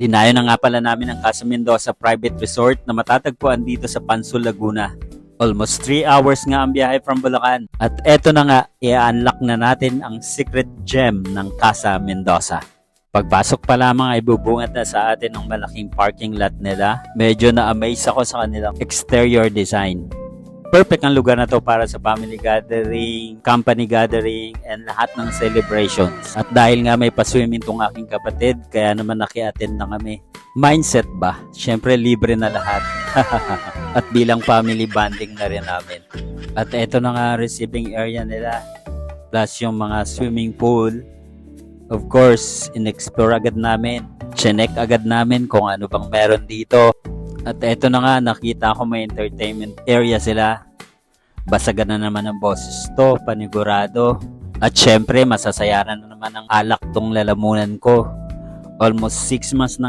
Dinayo na nga pala namin ang Casa Mendoza Private Resort na matatagpuan dito sa Pansol, Laguna. Almost 3 hours nga ang biyahe from Bulacan. At eto na nga, i-unlock na natin ang secret gem ng Casa Mendoza. Pagpasok pa lamang ay bubungad na sa atin ang malaking parking lot nila. Medyo na-amaze ako sa kanilang exterior design. Perfect ang lugar na to para sa family gathering, company gathering, and lahat ng celebrations. At dahil nga may pa-swimming tong aking kapatid, kaya naman naki-attend na kami. Mindset ba? Siyempre libre na lahat. At bilang family bonding na rin namin. At eto na nga receiving area nila. Plus yung mga swimming pool. Of course, in-explore agad namin. Chinek agad namin kung ano bang meron dito. At eto na nga, nakita ko may entertainment area sila. Basagan na naman ang boses to, panigurado. At syempre, masasayaran na naman ang alak tong lalamunan ko. Almost 6 months na nga